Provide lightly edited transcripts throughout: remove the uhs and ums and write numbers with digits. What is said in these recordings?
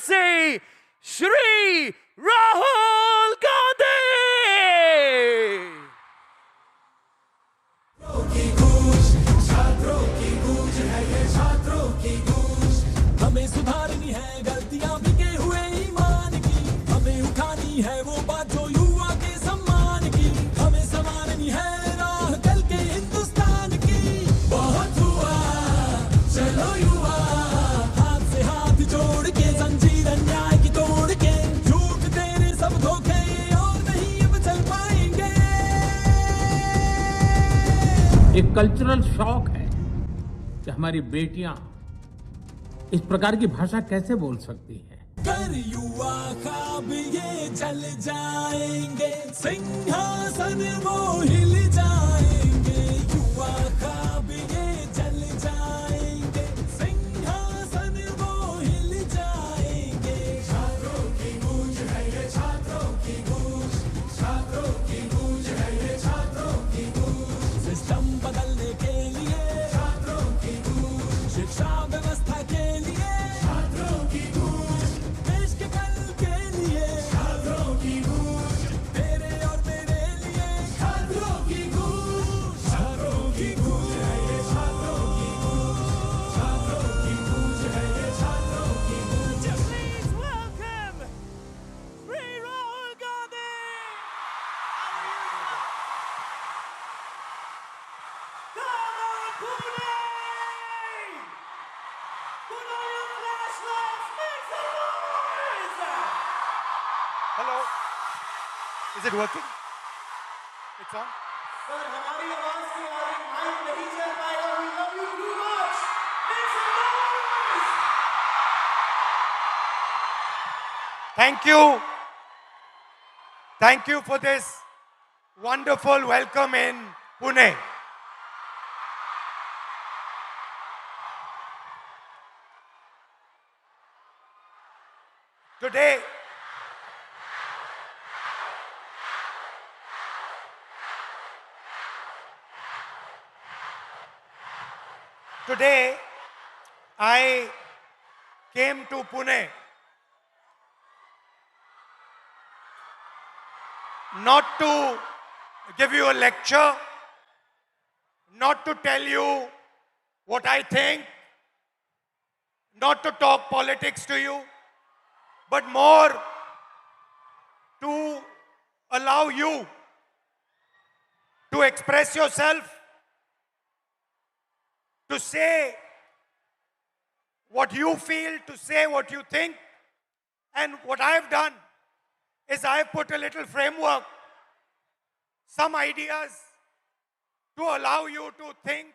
से श्री राहुल गांधी। छात्रों की गूंज है ये, छात्रों की गूंज। हमें सुधारनी है गलतियां बिके हुए ईमान की, हमें उठानी है वो बात जो युवा के सम्मान की, हमें संवारनी है राह कल के हिंदुस्तान की। बहुत हुआ चलो युवा, हाथ से हाथ जोड़ के, जंजीर अन्याय की तोड़ के, झूठ तेरे सब धोखे और नहीं अब चल पाएंगे। एक कल्चरल शॉक है कि हमारी बेटियां इस प्रकार की भाषा कैसे बोल सकती हैं। कर युवा ख्वाब ये जल जाएंगे, सिंहासन वो हिल जाएंगे। युवा ख्वाब ये जल जाएंगे, सिंहासन वो हिल जाएंगे। छात्रों की गूंज है ये, छात्रों की गूंज। छात्रों की गूंज है ये, छात्रों की गूंज। सिस्टम बदलने के लिए छात्रों की गूंज, शिक्षा व्यवस्था के लिए छात्रों की गूंज, देश के कल के लिए छात्रों की गूंज, तेरे और मेरे लिए छात्रों की गूंज। छात्रों की गूंज है ये, छात्रों की गूंज। छात्रों की गूंज है ये, छात्रों की गूंज। Please welcome Shri Rahul Gandhi. Come on, Pune! Put on your flashlights, make some noise! Hello. Is it working? It's on? Sir हमारी आवाज से और माइक नहीं चल पाएगा। We love you too much. Make some noise! Thank you. Thank you for this wonderful welcome in Pune. Today, I came to Pune not to give you a lecture, not to tell you what I think, not to talk politics to you, but more to allow you to express yourself, to say what you feel, to say what you think. And what I've done is I've put a little framework, some ideas to allow you to think,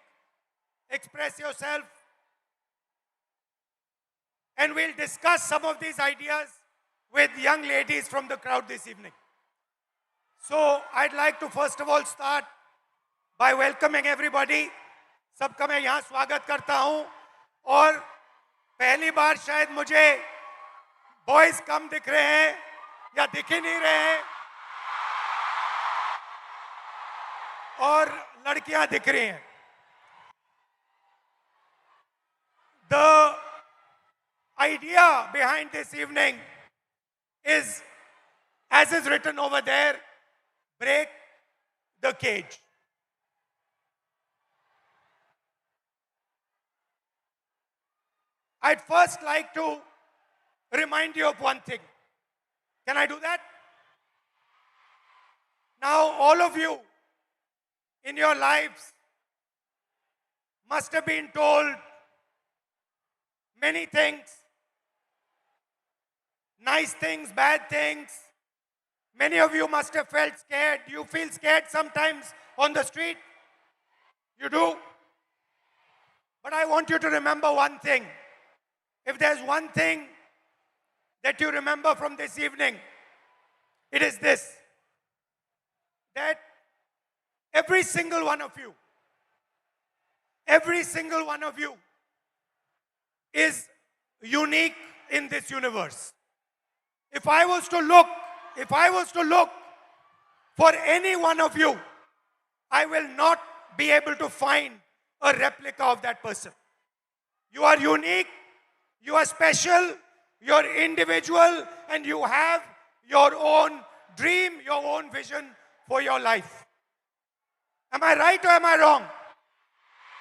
express yourself. And we'll discuss some of these ideas with young ladies from the crowd this evening. So I'd like to first of all start by welcoming everybody. सबका मैं यहाँ स्वागत करता हूँ और पहली बार शायद मुझे बॉयज कम दिख रहे हैं या दिख ही नहीं रहे हैं और लड़कियां दिख रही हैं. The idea behind this evening is, as is written over there, break the cage. I'd first like to remind you of one thing. Can I do that? Now, all of you in your lives must have been told many things, nice things, bad things. Many of you must have felt scared. Do you feel scared sometimes on the street? You do? But I want you to remember one thing. If there's one thing that you remember from this evening, it is this: that every single one of you is unique in this universe. If I was to look for any one of you, I will not be able to find a replica of that person. You are unique, you are special, you're individual, and you have your own dream, your own vision for your life. Am I right or am I wrong?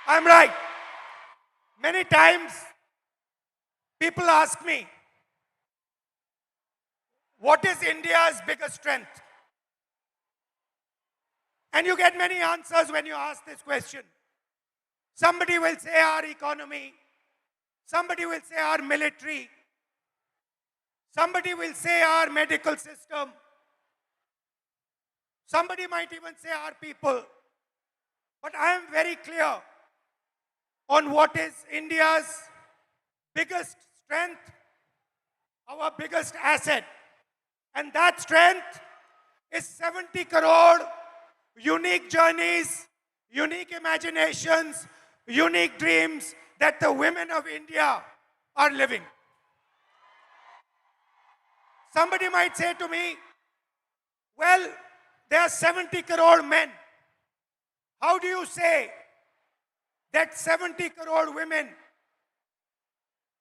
I'm right. Many times, people ask me, what is India's biggest strength? And you get many answers when you ask this question. Somebody will say our economy. Somebody will say our military. Somebody will say our medical system. Somebody might even say our people. But I am very clear on what is India's biggest strength, our biggest asset. And that strength is 70 crore unique journeys, unique imaginations, unique dreams that the women of India are living. Somebody might say to me, well, there are 70 crore men. How do you say that 70 crore women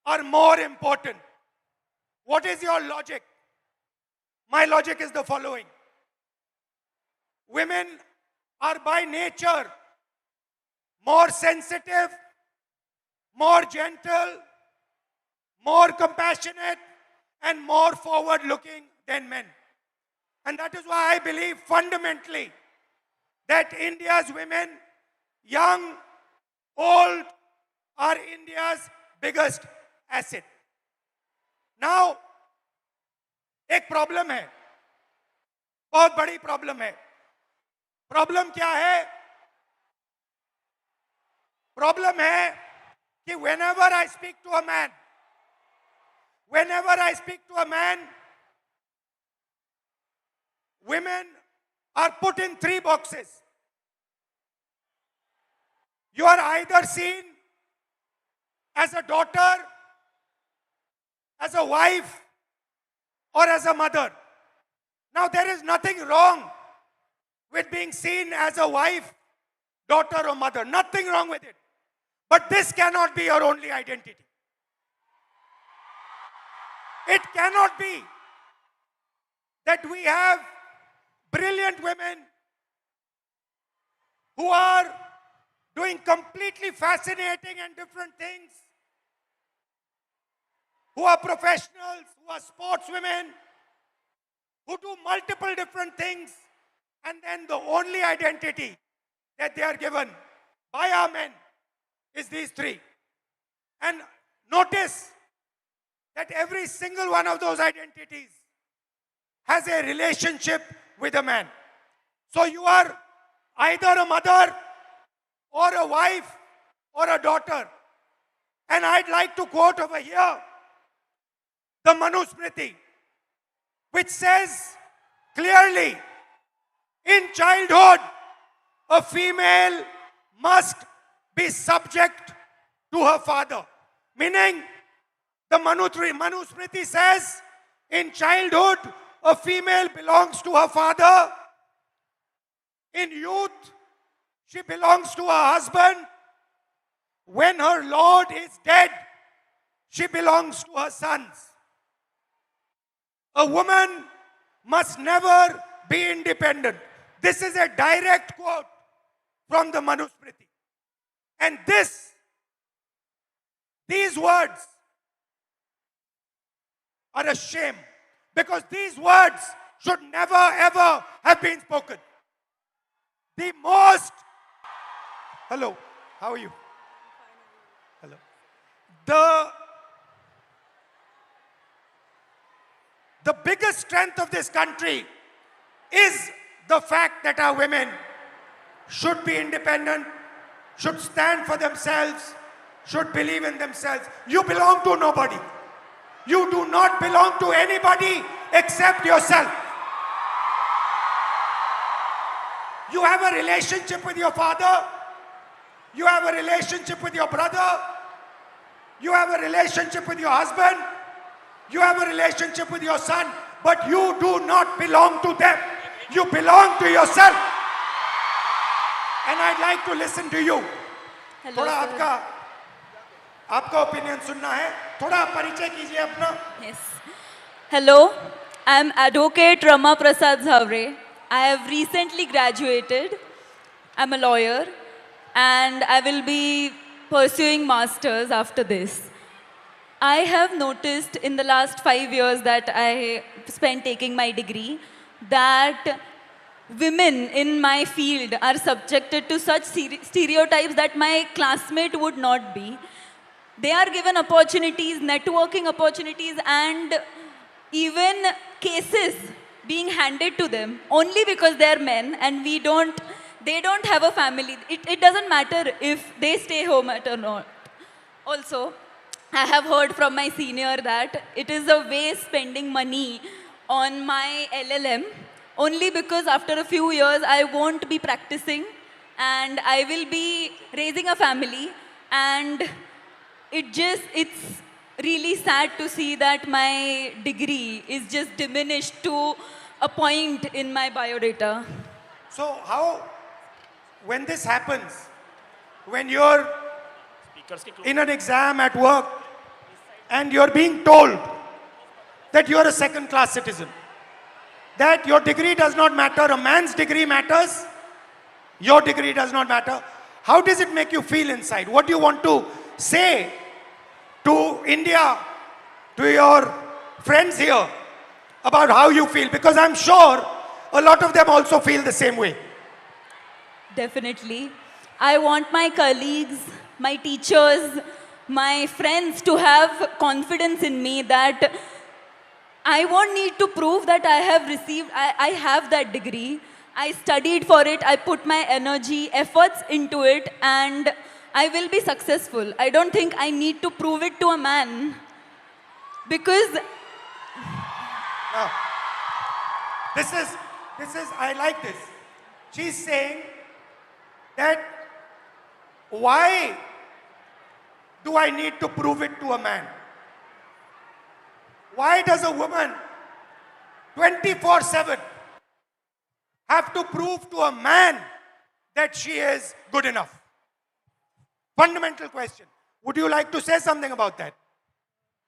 are more important? What is your logic? My logic is the following. Women are by nature more sensitive, more gentle, more compassionate, and more forward-looking than men. And that is why I believe fundamentally that India's women, young, old, are India's biggest asset. Now, एक problem है, बहुत बड़ी problem है. Problem क्या है? Problem है कि whenever I speak to a man, women are put in 3 boxes. You are either seen as a daughter, as a wife, or as a mother. Now, there is nothing wrong with being seen as a wife, daughter, or mother. Nothing wrong with it. But this cannot be your only identity. It cannot be that we have brilliant women who are doing completely fascinating and different things, who are professionals, who are sportswomen, who do multiple different things, and then the only identity that they are given by our men is these 3. And notice that every single one of those identities has a relationship with a man. So you are either a mother or a wife or a daughter. And I'd like to quote over here the Manusmriti, which says clearly, in childhood, a female must be subject to her father. Meaning, the Manusmriti says, in childhood, a female belongs to her father. In youth, she belongs to her husband. When her lord is dead, she belongs to her sons. A woman must never be independent. This is a direct quote from the Manusmriti. And these words are a shame, because these words should never ever have been spoken. Hello, how are you? Hello. The biggest strength of this country is the fact that our women should be independent, should stand for themselves, should believe in themselves. You belong to nobody. You do not belong to anybody except yourself. You have a relationship with your father. You have a relationship with your brother. You have a relationship with your husband. You have a relationship with your son. But you do not belong to them. You belong to yourself. And I'd like to listen to you. Hello, थोड़ा sir. आपका opinion सुनना है. थोड़ा परिचय कीजिए अपना. Yes. Hello, I'm Advocate Rama Prasad Zavre. I have recently graduated. I'm a lawyer and I will be pursuing masters after this. I have noticed in the last 5 years that I spent taking my degree that women in my field are subjected to such stereotypes that my classmate would not be. They are given opportunities, networking opportunities, and even cases being handed to them only because they are men and they don't have a family. It doesn't matter if they stay home or not. Also, I have heard from my senior that it is a waste spending money on my LLM only because after a few years I won't be practicing and I will be raising a family, and it's really sad to see that my degree is just diminished to a point in my biodata. So how, when this happens, when you're in an exam at work and you're being told that you're a second-class citizen, that your degree does not matter, a man's degree matters, your degree does not matter, how does it make you feel inside? What do you want to say to India, to your friends here, about how you feel? Because I'm sure a lot of them also feel the same way. Definitely. I want my colleagues, my teachers, my friends to have confidence in me that I won't need to prove that I have that degree. I studied for it, I put my energy, efforts into it, and I will be successful. I don't think I need to prove it to a man. Because Now, this is, I like this. She's saying that why do I need to prove it to a man? Why does a woman 24/7 have to prove to a man that she is good enough? Fundamental question. Would you like to say something about that?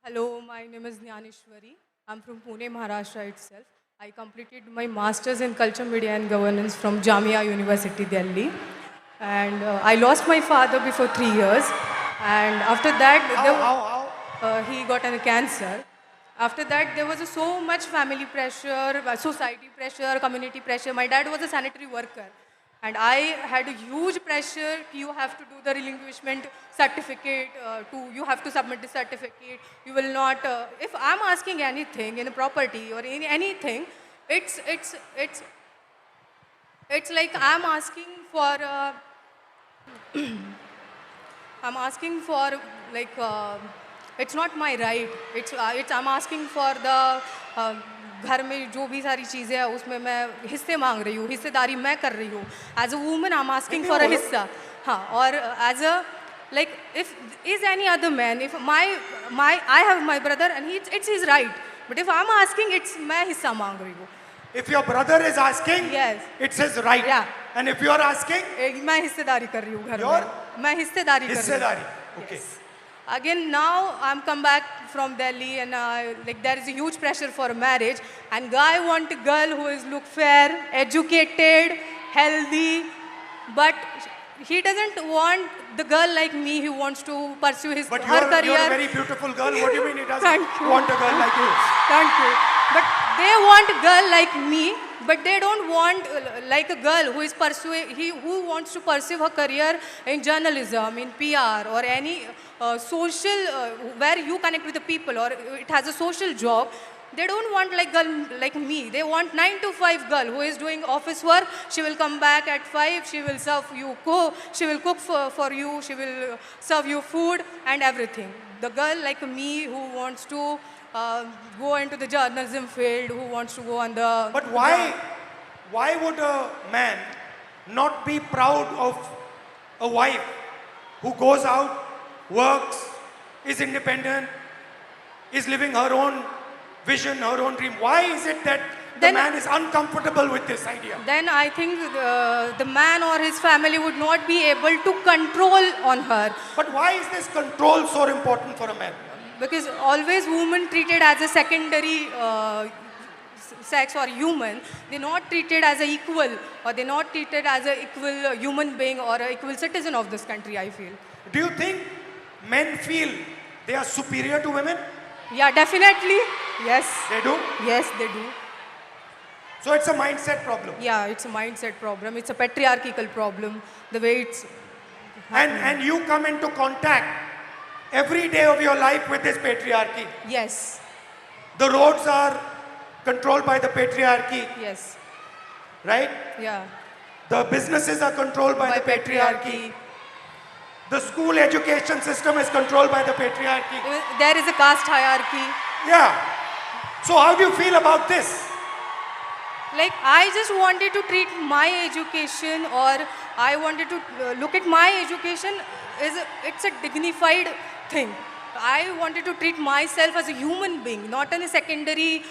Hello, my name is Jnaneshwari. I'm from Pune, Maharashtra itself. I completed my master's in culture, media and governance from Jamia University, Delhi. And I lost my father before 3 years. And after that, he got a cancer. After that, there was so much family pressure, society pressure, community pressure. My dad was a sanitary worker. And I had a huge pressure. You have to do the relinquishment certificate, you have to submit the certificate. You will not, if I'm asking anything in a property or in anything, it's like I'm asking for, it's not my right. I'm asking for the घर में जो भी सारी चीज़ें हैं उसमें मैं हिस्से मांग रही हूँ, हिस्सेदारी मैं कर रही हूँ. As a woman, I'm asking for a हिस्सा. हाँ, और as a like if is any other man, if I have my brother and it's his right. But if I'm asking, it's मैं हिस्सा मांग रही हूँ. If your brother is asking, yes, it's his right. Yeah. And if you are asking, मैं हिस्सेदारी कर रही हूँ घर में. मैं हिस्सेदारी कर रही हूँ. हिस्सेदारी. Okay. Yes. Again, now I'm come back from Delhi and like there is a huge pressure for marriage, and guy want a girl who is look fair, educated, healthy, but he doesn't want the girl like me who wants to pursue her career. You're a very beautiful girl. What do you mean he doesn't Thank you. want a girl like you? Thank you. But they want a girl like me, but they don't want like a girl who is who wants to pursue her career in journalism, in PR, or any social where you connect with the people, or it has a social job. They don't want like girl like me. They want 9 to 5 girl who is doing office work. She will come back at 5. She will serve you she will cook for you. She will serve you food and everything. The girl like me who wants to go into the journalism field, who wants to go on the... But why would a man not be proud of a wife who goes out, works, is independent, is living her own vision, her own dream? Why is it that the man is uncomfortable with this idea? Then I think the man or his family would not be able to control on her. But why is this control so important for a man? because always women treated as a secondary sex or human, they're not treated as an equal, or they're not treated as an equal human being or an equal citizen of this country, I feel. Do you think men feel they are superior to women? Yeah, definitely. Yes. They do? Yes, they do. So it's a mindset problem. Yeah, it's a mindset problem. It's a patriarchal problem. The way it's And you come into contact every day of your life with this patriarchy. yes, The roads are controlled by the patriarchy, yes, right? yeah. The businesses are controlled by the patriarchy. The school education system is controlled by the patriarchy. There is a caste hierarchy. Yeah. So how do you feel about this? Like, I just wanted to treat my education, or I wanted to look at my education it's a dignified thing. I wanted to treat myself as a human being, not as a secondary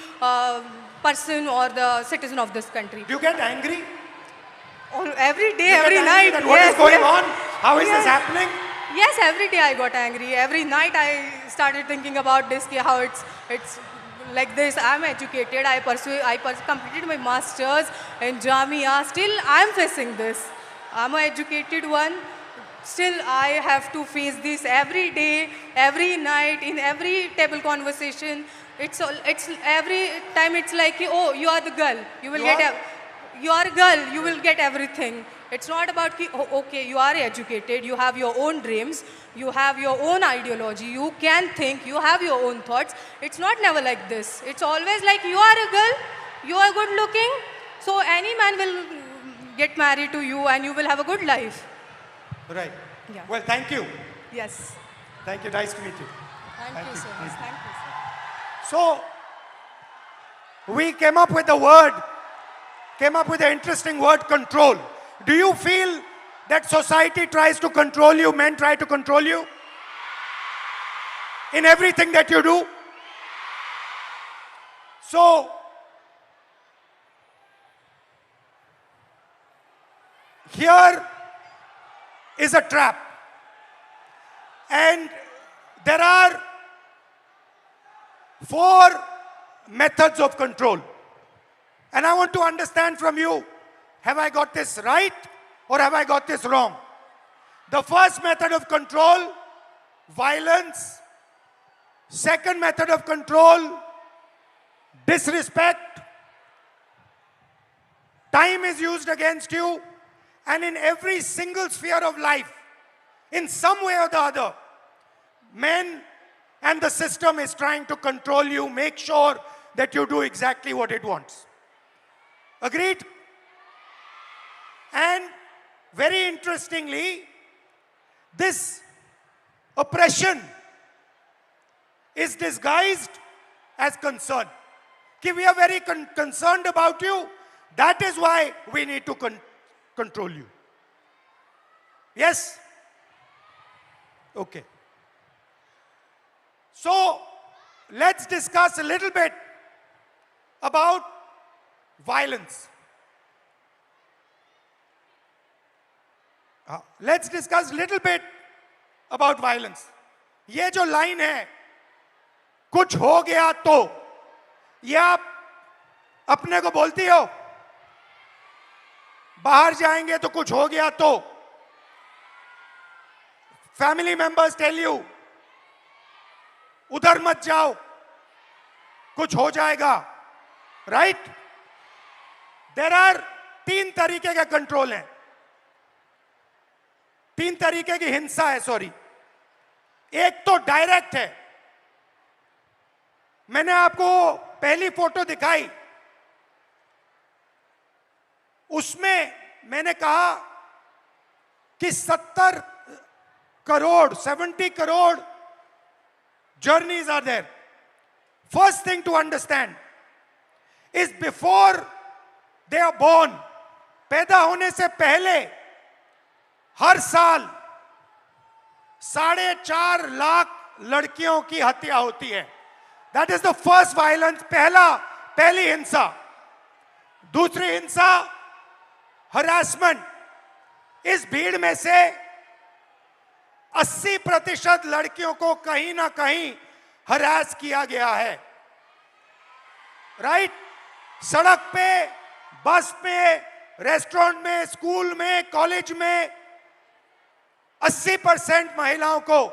person or the citizen of this country. Do you get angry? Every day, You get every angry night. that what is going on? How is Yes. this happening? Yes, every day I got angry. Every night I started thinking about this, how it's like this. I'm educated. I completed my masters in Jamia. Still, I'm facing this. I'm an educated one. Still, I have to face this every day, every night, in every table conversation. It's every time. It's like, oh, you are the girl. You will you are a girl. You will get everything. It's not about, okay, you are educated, you have your own dreams, you have your own ideology, you can think, you have your own thoughts. It's not never like this. It's always like, you are a girl, you are good looking, so any man will get married to you and you will have a good life. Right. Yeah. Well, thank you. Yes. Thank you. Nice to meet you. Thank you so much. Thank you, sir. So, we came up with the interesting word control. Do you feel that society tries to control you, men try to control you? In everything that you do? So, here is a trap. And there are 4 methods of control. And I want to understand from you, have I got this right or have I got this wrong? The first method of control, violence. Second method of control, disrespect. Time is used against you, and in every single sphere of life, in some way or the other, men and the system is trying to control you, make sure that you do exactly what it wants. Agreed? And very interestingly, this oppression is disguised as concern. Okay, we are very concerned about you. That is why we need to control you. Yes? Okay. So, let's discuss a little bit about violence. Let's discuss a little bit about violence. ये जो line है, कुछ हो गया तो, ये आप अपने को बोलती हो? बाहर जाएंगे तो कुछ हो गया तो? Family members tell you, उधर मत जाओ, कुछ हो जाएगा, right? There are 3 तरीके के कंट्रोल हैं, 3 तरीके की हिंसा है, सॉरी. एक तो डायरेक्ट है. मैंने आपको पहली फोटो दिखाई, उसमें मैंने कहा कि 70 crore journeys are there. First thing to understand is before they are born, पैदा होने से पहले हर साल 4.5 लाख लड़कियों की हत्या होती है. That is the first violence, पहली हिंसा. दूसरी हिंसा, harassment. इस भीड़ में से 80% लड़कियों को कहीं ना कहीं हरास किया गया है, राइट? सड़क पे, बस में, रेस्टोरेंट में, स्कूल में, कॉलेज में 80% महिलाओं को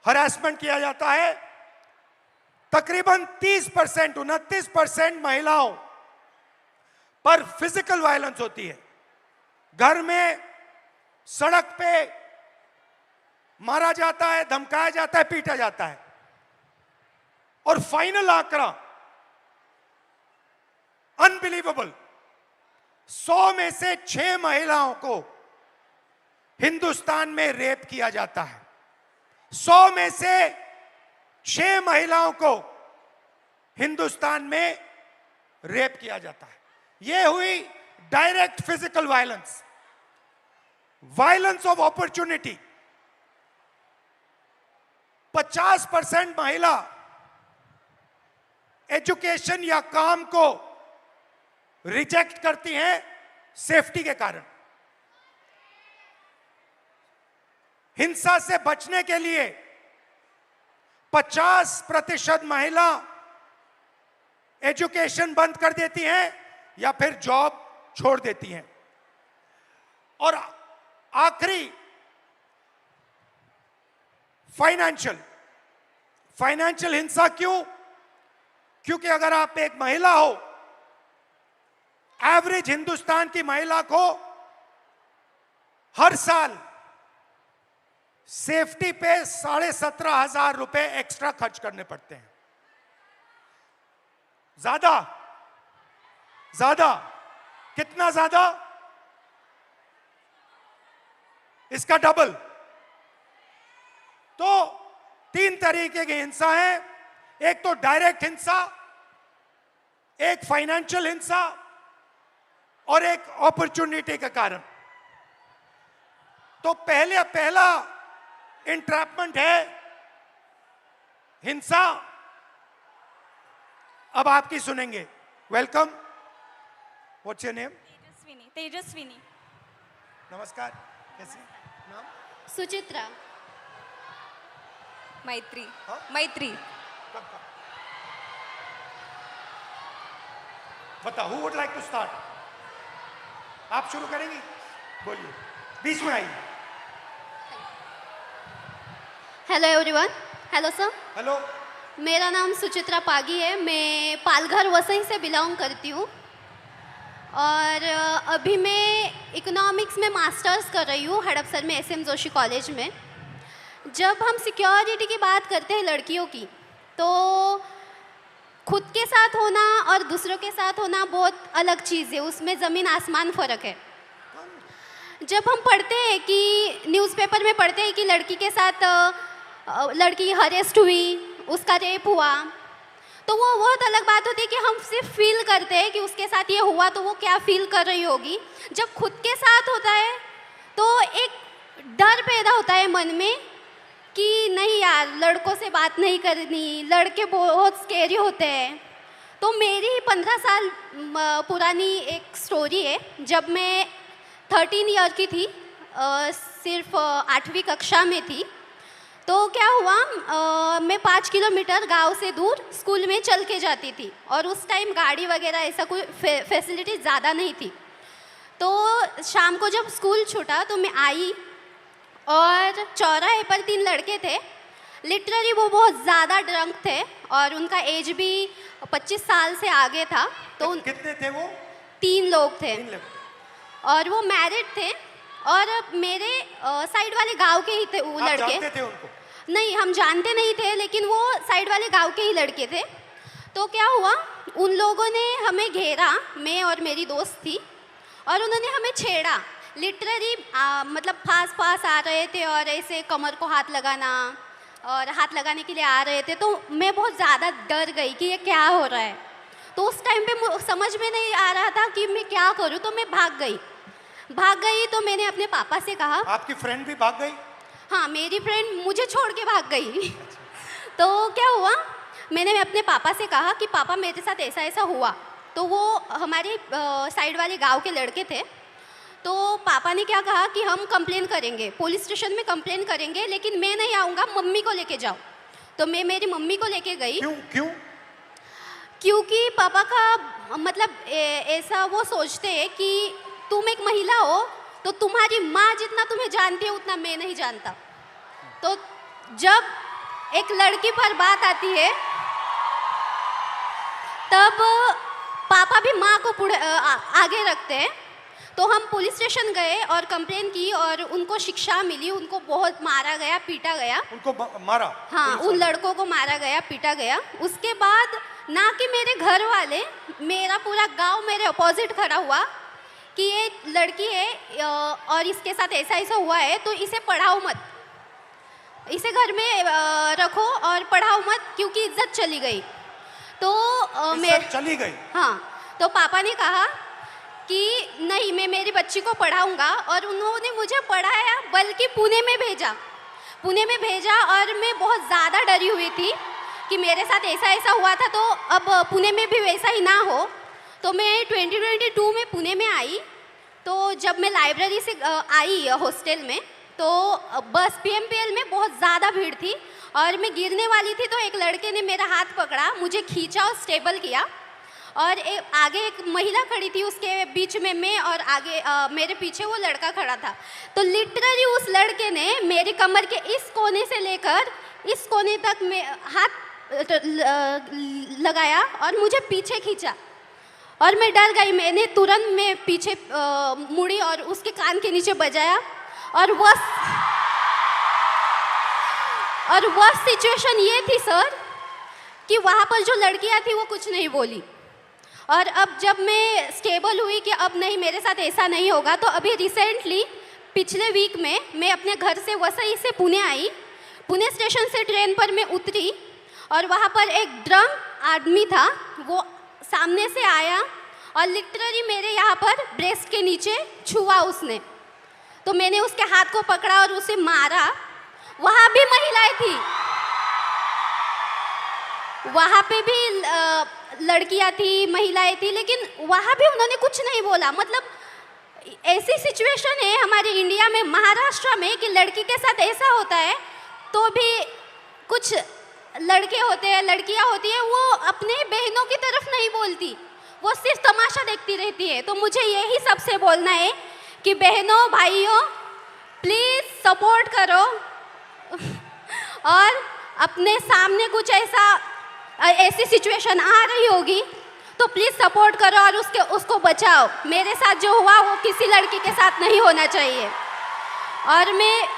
हरासमेंट किया जाता है। तकरीबन 30%, 29% महिलाओं पर फिजिकल वायलेंस होती है। घर में, सड़क पे मारा जाता है, धमकाया जाता है, पीटा जाता है। और फाइनल आंकड़ा अनबिलीवेबल, 100 में से 6 महिलाओं को हिंदुस्तान में रेप किया जाता है। 100 में से 6 महिलाओं को हिंदुस्तान में रेप किया जाता है। यह हुई direct physical violence. Violence of opportunity, 50% महिला एजुकेशन या काम को रिजेक्ट करती हैं सेफ्टी के कारण। हिंसा से बचने के लिए 50% महिला एजुकेशन बंद कर देती हैं या फिर जॉब छोड़ देती हैं। और आखिरी फाइनेंशियल हिंसा। क्यों? क्योंकि अगर आप एक महिला हो, एवरेज हिंदुस्तान की महिला को हर साल सेफ्टी पे 17,500 रुपए एक्स्ट्रा खर्च करने पड़ते हैं। ज्यादा कितना ज्यादा? इसका डबल। तो 3 तरीके की हिंसा है। एक तो डायरेक्ट हिंसा, एक फाइनेंशियल हिंसा और एक अपॉर्चुनिटी के कारण। तो पहला इंट्रैपमेंट है हिंसा। अब आपकी सुनेंगे। Welcome. What's your name? Tejaswini. नमस्कार, कैसे नाम? सुचित्रा। मैत्री। हाँ? मैत्री। बताओ, who would like to start? आप शुरू करेंगी? बोलिए, बीच में आइए। Hello everyone. Hello sir. Hello. मेरा नाम सुचित्रा पागी है। मैं पालघर वसई से बिलोंग करती हूँ और अभी मैं इकोनॉमिक्स में मास्टर्स कर रही हूँ हड़पसर में SM जोशी कॉलेज में। जब हम सिक्योरिटी की बात करते हैं लड़कियों की, तो खुद के साथ होना और दूसरों के साथ होना बहुत अलग चीज़ है, उसमें ज़मीन आसमान फ़र्क है। जब हम पढ़ते हैं कि न्यूज़पेपर में पढ़ते हैं कि लड़की के साथ लड़की हरेस्ट हुई, उसका रेप हुआ, तो वो बहुत अलग बात होती है कि हम सिर्फ फील करते हैं कि उसके साथ ये हुआ तो वो क्या फील कर रही होगी। जब खुद के साथ होता है तो एक डर पैदा होता है मन में कि नहीं यार, लड़कों से बात नहीं करनी, लड़के बहुत स्केरी होते हैं। तो मेरी 15 साल पुरानी एक स्टोरी है। जब मैं 13 ईयर की थी, सिर्फ 8वीं कक्षा में थी, तो क्या हुआ, मैं 5 किलोमीटर गांव से दूर स्कूल में चल के जाती थी और उस टाइम गाड़ी वगैरह ऐसा कोई फैसिलिटी ज़्यादा नहीं थी। तो शाम को जब स्कूल छूटा तो मैं आई और चौराहे पर 3 लड़के थे। लिटरली वो बहुत ज़्यादा ड्रंक थे और उनका एज भी 25 साल से आगे था। तो कितने थे वो? 3 लोग थे 3 लोग। और वो मैरिड थे और मेरे साइड वाले गांव के ही थे वो लड़के। जानते थे उनको? नहीं, हम जानते नहीं थे, लेकिन वो साइड वाले गांव के ही लड़के थे। तो क्या हुआ, उन लोगों ने हमें घेरा, मैं और मेरी दोस्त थी, और उन्होंने हमें छेड़ा। लिटरली मतलब पास आ रहे थे और ऐसे कमर को हाथ लगाना और हाथ लगाने के लिए आ रहे थे। तो मैं बहुत ज़्यादा डर गई कि ये क्या हो रहा है। तो उस टाइम पे समझ में नहीं आ रहा था कि मैं क्या करूं, तो मैं भाग गई। तो मैंने अपने पापा से कहा। आपकी फ्रेंड भी भाग गई? हाँ, मेरी फ्रेंड मुझे छोड़ के भाग गई। तो क्या हुआ, मैंने अपने पापा से कहा कि पापा मेरे साथ ऐसा ऐसा हुआ। तो वो हमारे साइड वाले गांव के लड़के थे। तो पापा ने क्या कहा कि हम कंप्लेन करेंगे, पुलिस स्टेशन में कंप्लेन करेंगे, लेकिन मैं नहीं आऊँगा, मम्मी को लेके जाओ। तो मैं मेरी मम्मी को लेके गई। क्यों? क्योंकि पापा का मतलब ऐसा वो सोचते हैं कि तुम एक महिला हो तो तुम्हारी माँ जितना तुम्हें जानती है उतना मैं नहीं जानता। तो जब एक लड़की पर बात आती है तब पापा भी माँ को आगे रखते हैं। तो हम पुलिस स्टेशन गए और कंप्लेन की और उनको शिक्षा मिली। उनको बहुत मारा गया, पीटा गया। उनको मारा? हाँ, उन लड़कों को मारा गया, पीटा गया। उसके बाद ना कि मेरे घर वाले, मेरा पूरा गांव मेरे अपोजिट खड़ा हुआ कि ये लड़की है और इसके साथ ऐसा ऐसा हुआ है तो इसे पढ़ाओ मत, इसे घर में रखो और पढ़ाओ मत क्योंकि इज्जत चली गई। तो इज्जत चली गई? हाँ। तो पापा ने कहा कि नहीं, मैं मेरी बच्ची को पढ़ाऊंगा और उन्होंने मुझे पढ़ाया, बल्कि पुणे में भेजा और मैं बहुत ज़्यादा डरी हुई थी कि मेरे साथ ऐसा हुआ था तो अब पुणे में भी वैसा ही ना हो। तो मैं 2022 में पुणे में आई। तो जब मैं लाइब्रेरी से आई हॉस्टल में तो बस PMPL में बहुत ज़्यादा भीड़ थी और मैं गिरने वाली थी। तो एक लड़के ने मेरा हाथ पकड़ा, मुझे खींचा और स्टेबल किया और आगे एक महिला खड़ी थी, उसके बीच में मैं और आगे मेरे पीछे वो लड़का खड़ा था। तो लिटरली उस लड़के ने मेरी कमर के इस कोने से लेकर इस कोने तक में हाथ लगाया और मुझे पीछे खींचा और मैं डर गई। मैंने तुरंत में पीछे मुड़ी और उसके कान के नीचे बजाया और वह सिचुएशन ये थी सर कि वहाँ पर जो लड़कियाँ थी वो कुछ नहीं बोली। और अब जब मैं स्टेबल हुई कि अब नहीं, मेरे साथ ऐसा नहीं होगा, तो अभी रिसेंटली पिछले वीक में मैं अपने घर से वसई से पुणे आई। पुणे स्टेशन से ट्रेन पर मैं उतरी और वहाँ पर एक ड्रंक आदमी था, वो सामने से आया और लिटरली मेरे यहाँ पर ब्रेस्ट के नीचे छुआ उसने। तो मैंने उसके हाथ को पकड़ा और उसे मारा। वहाँ भी महिलाएं थी, वहाँ पे भी लड़कियाँ थी, महिलाएं थी, लेकिन वहाँ भी उन्होंने कुछ नहीं बोला। मतलब ऐसी सिचुएशन है हमारे इंडिया में, महाराष्ट्र में, कि लड़की के साथ ऐसा होता है तो भी कुछ लड़के होते हैं, लड़कियाँ होती हैं, वो अपने बहनों की तरफ नहीं बोलती, वो सिर्फ तमाशा देखती रहती है। तो मुझे यही सबसे बोलना है कि बहनों भाइयों प्लीज़ सपोर्ट करो और अपने सामने कुछ ऐसी सिचुएशन आ रही होगी तो प्लीज़ सपोर्ट करो और उसको बचाओ। मेरे साथ जो हुआ वो किसी लड़की के साथ नहीं होना चाहिए। और मैं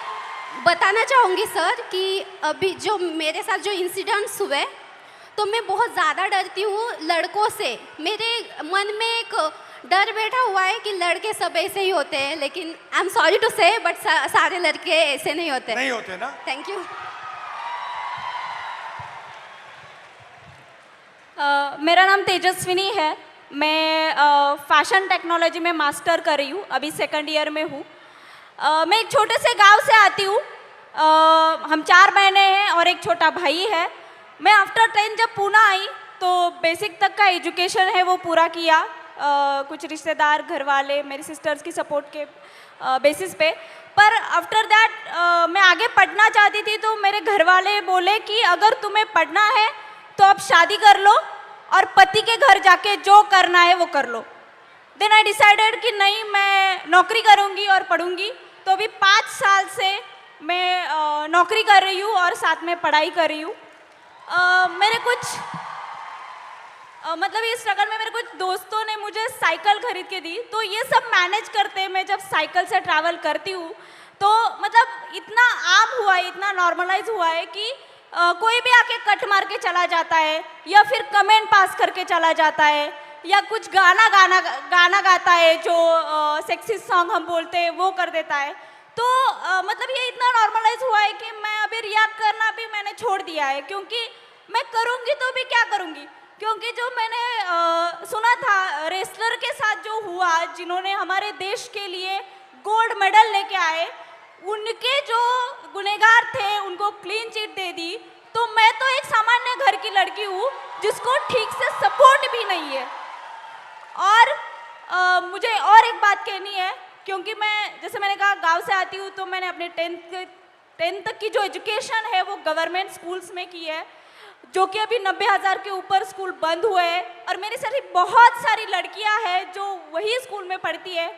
बताना चाहूँगी सर कि अभी जो मेरे साथ जो इंसिडेंट्स हुए तो मैं बहुत ज़्यादा डरती हूँ लड़कों से। मेरे मन में एक डर बैठा हुआ है कि लड़के सब ऐसे ही होते हैं, लेकिन आई एम सॉरी टू से बट सारे लड़के ऐसे नहीं होते ना। Thank you. मेरा नाम तेजस्विनी है। मैं फैशन टेक्नोलॉजी में मास्टर कर रही हूँ, अभी 2nd ईयर में हूँ। मैं एक छोटे से गांव से आती हूँ। हम 4 बहनें हैं और एक छोटा भाई है। मैं आफ्टर 10 जब पुणे आई तो बेसिक तक का एजुकेशन है वो पूरा किया। कुछ रिश्तेदार, घर वाले, मेरी सिस्टर्स की सपोर्ट के बेसिस पे। पर आफ्टर दैट मैं आगे पढ़ना चाहती थी तो मेरे घर वाले बोले कि अगर तुम्हें पढ़ना है तो अब शादी कर लो और पति के घर जाके जो करना है वो कर लो। देन आई डिसाइडेड कि नहीं, मैं नौकरी करूँगी और पढ़ूँगी। तो अभी 5 साल से मैं नौकरी कर रही हूँ और साथ में पढ़ाई कर रही हूँ। मेरे कुछ मतलब इस स्ट्रगल में मेरे कुछ दोस्तों ने मुझे साइकिल खरीद के दी। तो ये सब मैनेज करते मैं जब साइकिल से ट्रैवल करती हूँ तो मतलब इतना आम हुआ है, इतना नॉर्मलाइज हुआ है कि कोई भी आके कट मार के चला जाता है या फिर कमेंट पास करके चला जाता है या कुछ गाना गाता है जो सेक्सी सॉन्ग हम बोलते हैं वो कर देता है। तो मतलब ये इतना नॉर्मलाइज हुआ है कि मैं अभी रिएक्ट करना भी मैंने छोड़ दिया है, क्योंकि मैं करूँगी तो भी क्या करूँगी। क्योंकि जो मैंने सुना था रेसलर के साथ जो हुआ, जिन्होंने हमारे देश के लिए गोल्ड मेडल लेके आए, उनके जो गुनहगार थे उनको क्लीन चिट दे दी। तो मैं तो एक सामान्य घर की लड़की हूँ जिसको ठीक से सपोर्ट भी नहीं है। और मुझे और एक बात कहनी है, क्योंकि मैं जैसे मैंने कहा गांव से आती हूँ तो मैंने अपने 10th तक की जो एजुकेशन है वो गवर्नमेंट स्कूल्स में की है, जो कि अभी 90,000 के ऊपर स्कूल बंद हुए हैं। और मेरी सारी बहुत सारी लड़कियां हैं जो वही स्कूल में पढ़ती है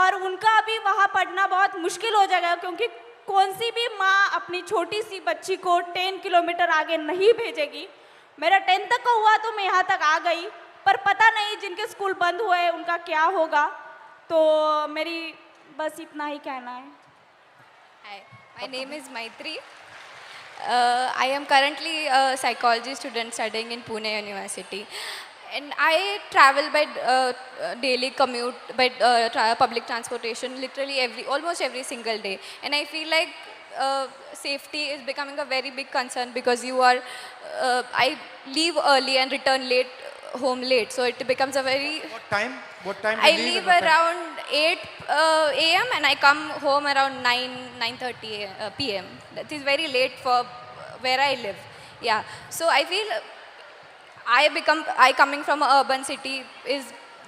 और उनका अभी वहाँ पढ़ना बहुत मुश्किल हो जाएगा, क्योंकि कौन सी भी माँ अपनी छोटी सी बच्ची को 10 किलोमीटर आगे नहीं भेजेगी। मेरा 10th तक का हुआ तो मैं यहाँ तक आ गई, पर पता नहीं जिनके स्कूल बंद हुए हैं उनका क्या होगा। तो मेरी बस इतना ही कहना है। Hi, my name is Maitri. I am currently a psychology student studying in Pune University. And I travel by daily commute by public transportation literally almost every single day. And I feel like safety is becoming a very big concern because I leave early and return home late. So it becomes a very... What time? What time? I leave around 8 a.m. and I come home around 9:30 p.m. That is very late for where I live. Yeah. So I feel I coming from an urban city is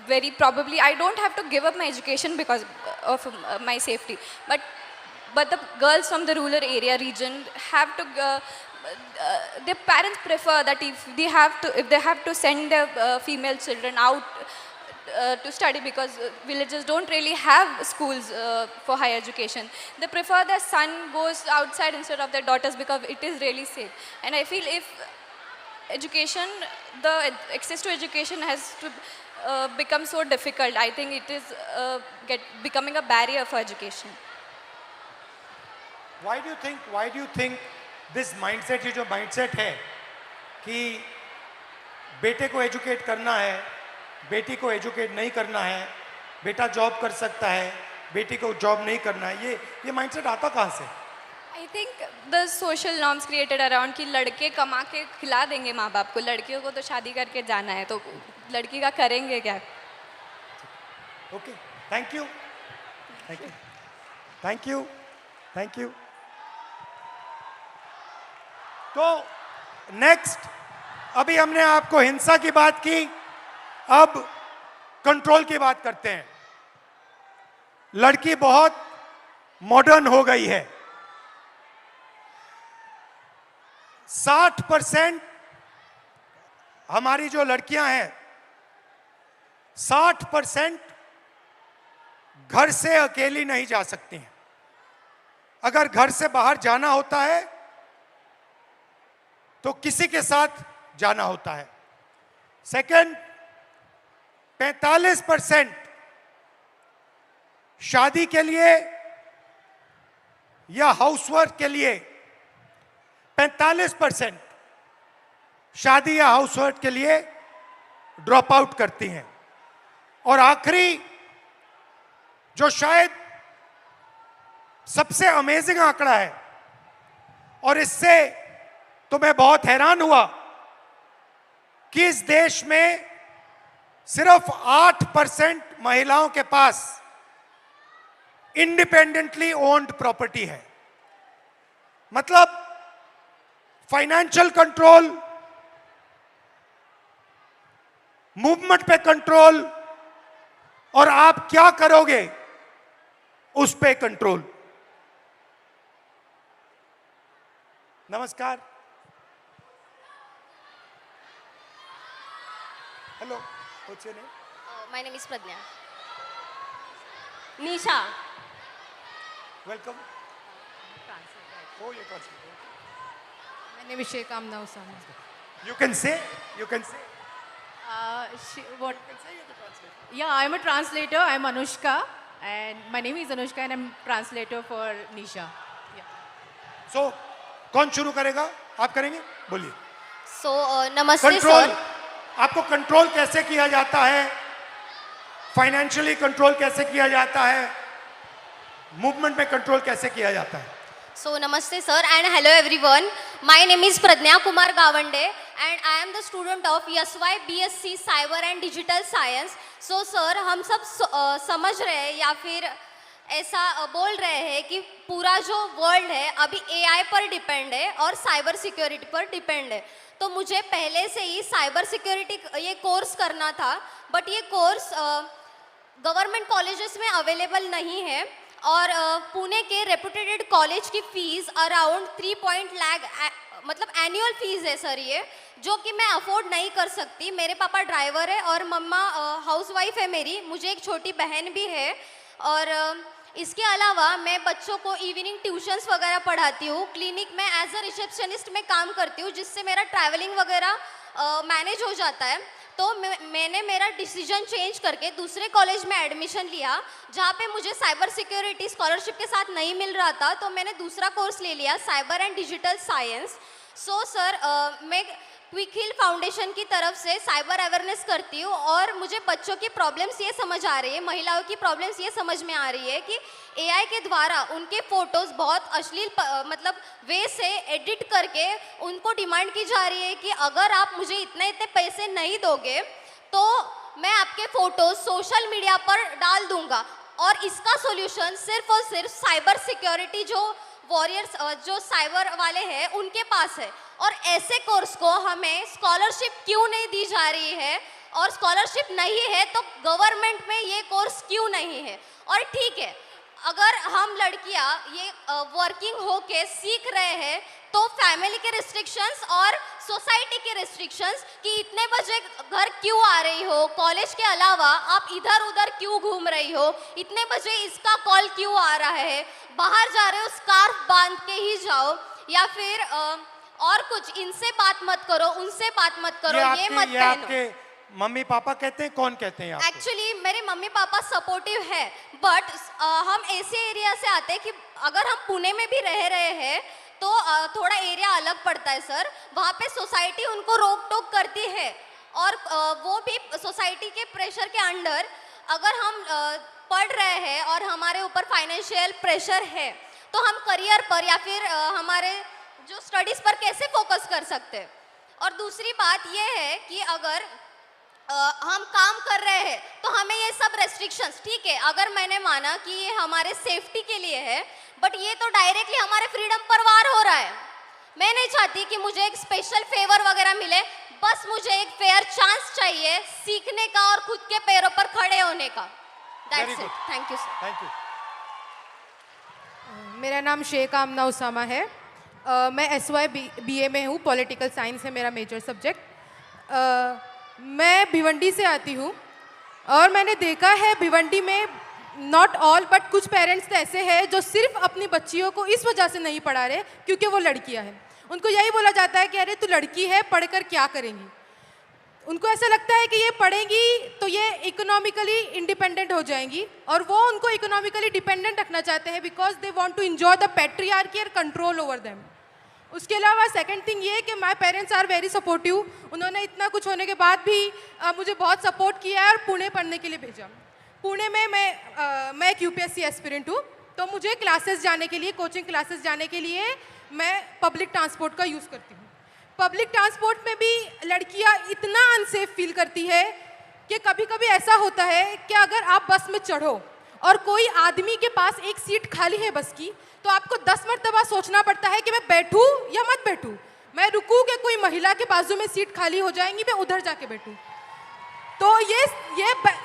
very probably I don't have to give up my education because of my safety. But the girls from the rural area region have to. Their parents prefer that if they have to send their female children out to study because villages don't really have schools for higher education. They prefer their son goes outside instead of their daughters because it is really safe. And I feel if the access to education has to become so difficult, I think it is becoming a barrier for education. Why do you think this mindset, ये जो mindset है कि बेटे को educate करना है, बेटी को educate नहीं करना है, बेटा job कर सकता है, बेटी को job नहीं करना है, ये mindset आता कहाँ से? I think the social norms created around कि लड़के कमा के खिला देंगे माँ बाप को, लड़कियों को तो शादी करके जाना है, तो लड़की का करेंगे क्या? Okay, thank you. तो नेक्स्ट, अभी हमने आपको हिंसा की बात की, अब कंट्रोल की बात करते हैं। लड़की बहुत मॉडर्न हो गई है। 60% हमारी जो लड़कियां हैं, 60% घर से अकेली नहीं जा सकती हैं। अगर घर से बाहर जाना होता है तो किसी के साथ जाना होता है। सेकंड, 45% शादी के लिए या हाउसवर्क के लिए 45% शादी या हाउसवर्क के लिए ड्रॉप आउट करती हैं। और आखिरी जो शायद सबसे अमेजिंग आंकड़ा है, और इससे तो मैं बहुत हैरान हुआ कि इस देश में सिर्फ 8% महिलाओं के पास इंडिपेंडेंटली ओन्ड प्रॉपर्टी है। मतलब फाइनेंशियल कंट्रोल, मूवमेंट पे कंट्रोल, और आप क्या करोगे उस पे कंट्रोल। नमस्कार। Hello, what's your name? My name is Pradnya. Nisha. Welcome. Oh, you're translator. My name is Sheikh Amna Usama. You can say. What? Yeah, I'm a translator. I'm Anushka, and my name is Anushka, and I'm translator for Nisha. Yeah. So, कौन शुरू करेगा? आप करेंगे? बोलिए। So, नमस्ते control, sir. आपको control कैसे किया जाता है? फाइनेंशियली कंट्रोल कैसे किया जाता है? मूवमेंट में कंट्रोल कैसे किया जाता है? So, namaste sir and hello everyone. My name is Pradnya Kumar Gawande and I am the student of YSY BSc Cyber and Digital Science. So sir, हम सब समझ रहे हैं या फिर ऐसा बोल रहे हैं कि पूरा जो वर्ल्ड है अभी AI पर डिपेंड है और साइबर सिक्योरिटी पर डिपेंड है। तो मुझे पहले से ही साइबर सिक्योरिटी ये कोर्स करना था, बट ये कोर्स गवर्नमेंट कॉलेजेस में अवेलेबल नहीं है। और पुणे के रेपुटेटेड कॉलेज की फीस अराउंड 3 लाख मतलब एनुअल फीस है सर ये, जो कि मैं अफोर्ड नहीं कर सकती। मेरे पापा ड्राइवर है और मम्मा हाउसवाइफ है मेरी, मुझे एक छोटी बहन भी है। और इसके अलावा मैं बच्चों को इवनिंग ट्यूशन्स वगैरह पढ़ाती हूँ। क्लिनिक में एज अ रिसेप्शनिस्ट में काम करती हूँ, जिससे मेरा ट्रैवलिंग वगैरह मैनेज हो जाता है। तो मैंने मेरा डिसीजन चेंज करके दूसरे कॉलेज में एडमिशन लिया, जहाँ पे मुझे साइबर सिक्योरिटी स्कॉलरशिप के साथ नहीं मिल रहा था, तो मैंने दूसरा कोर्स ले लिया, cyber and digital science. So sir मैं क्विक हिल फाउंडेशन की तरफ से साइबर अवेयरनेस करती हूँ, और मुझे बच्चों की प्रॉब्लम्स ये समझ आ रही है, महिलाओं की प्रॉब्लम्स ये समझ में आ रही है कि एआई के द्वारा उनके फ़ोटोज़ बहुत अश्लील मतलब वे से एडिट करके उनको डिमांड की जा रही है कि अगर आप मुझे इतने इतने पैसे नहीं दोगे तो मैं आपके फ़ोटोज़ सोशल मीडिया पर डाल दूंगा। और इसका सॉल्यूशन सिर्फ और सिर्फ साइबर सिक्योरिटी जो वॉरियर्स जो साइबर वाले हैं उनके पास है। और ऐसे कोर्स को हमें स्कॉलरशिप क्यों नहीं दी जा रही है, और स्कॉलरशिप नहीं है तो गवर्नमेंट में ये कोर्स क्यों नहीं है। और ठीक है, अगर हम लड़कियां ये वर्किंग होके सीख रहे हैं तो फैमिली के रिस्ट्रिक्शंस और सोसाइटी के रिस्ट्रिक्शंस कि इतने बजे घर क्यों आ रही हो, कॉलेज के अलावा आप इधर उधर क्यों घूम रही हो, इतने बजे इसका कॉल क्यों आ रहा है, बाहर जा रहे हो स्कार्फ बांध के ही जाओ, या फिर और कुछ, इनसे बात मत करो, उनसे बात मत करो, ये मत पहनो। मम्मी पापा कहते हैं, कौन कहते हैं आपको? एक्चुअली मेरे मम्मी पापा सपोर्टिव है, बट हम ऐसे एरिया से आते हैं कि अगर हम पुणे में भी रह रहे हैं तो थोड़ा एरिया अलग पड़ता है सर। वहाँ पे सोसाइटी उनको रोक टोक करती है, और वो भी सोसाइटी के प्रेशर के अंडर अगर हम पढ़ रहे हैं और हमारे ऊपर फाइनेंशियल प्रेशर है तो हम करियर पर या फिर हमारे जो स्टडीज़ पर कैसे फोकस कर सकते हैं। और दूसरी बात ये है कि अगर हम काम कर रहे हैं तो हमें ये सब रेस्ट्रिक्शंस, ठीक है अगर मैंने माना कि ये हमारे सेफ्टी के लिए है, बट ये तो डायरेक्टली हमारे फ्रीडम पर वार हो रहा है। मैं नहीं चाहती कि मुझे एक स्पेशल फेवर वगैरह मिले, बस मुझे एक फेयर चांस चाहिए सीखने का और खुद के पैरों पर खड़े होने का। That's it, thank you sir. Thank you. मेरा नाम शेख आमना उसामा है। मैं SY BA में हूँ, पॉलिटिकल साइंस है मेरा मेजर सब्जेक्ट। मैं भिवंडी से आती हूँ और मैंने देखा है भिवंडी में नॉट ऑल बट कुछ पेरेंट्स तो ऐसे हैं जो सिर्फ अपनी बच्चियों को इस वजह से नहीं पढ़ा रहे क्योंकि वो लड़कियाँ हैं। उनको यही बोला जाता है कि अरे तू लड़की है, पढ़कर क्या करेंगी। उनको ऐसा लगता है कि ये पढ़ेंगी तो ये इकोनॉमिकली इंडिपेंडेंट हो जाएंगी, और वो उनको इकोनॉमिकली डिपेंडेंट रखना चाहते हैं because they want to enjoy the patriarchy और कंट्रोल ओवर देम। उसके अलावा सेकंड थिंग ये कि my parents are very supportive. उन्होंने इतना कुछ होने के बाद भी मुझे बहुत सपोर्ट किया है और पुणे पढ़ने के लिए भेजा। पुणे में मैं एक UPSC एस्पिरेंट हूँ, तो मुझे क्लासेस जाने के लिए, कोचिंग क्लासेस जाने के लिए मैं पब्लिक ट्रांसपोर्ट का यूज़ करती हूँ। पब्लिक ट्रांसपोर्ट में भी लड़कियाँ इतना अनसेफ फील करती है कि कभी कभी ऐसा होता है कि अगर आप बस में चढ़ो और कोई आदमी के पास एक सीट खाली है बस की, तो आपको 10 मरतबा सोचना पड़ता है कि मैं बैठूं या मत बैठूं, मैं रुकूं कि कोई महिला के बाजू में सीट खाली हो जाएंगी, मैं उधर जाके बैठूं। तो ये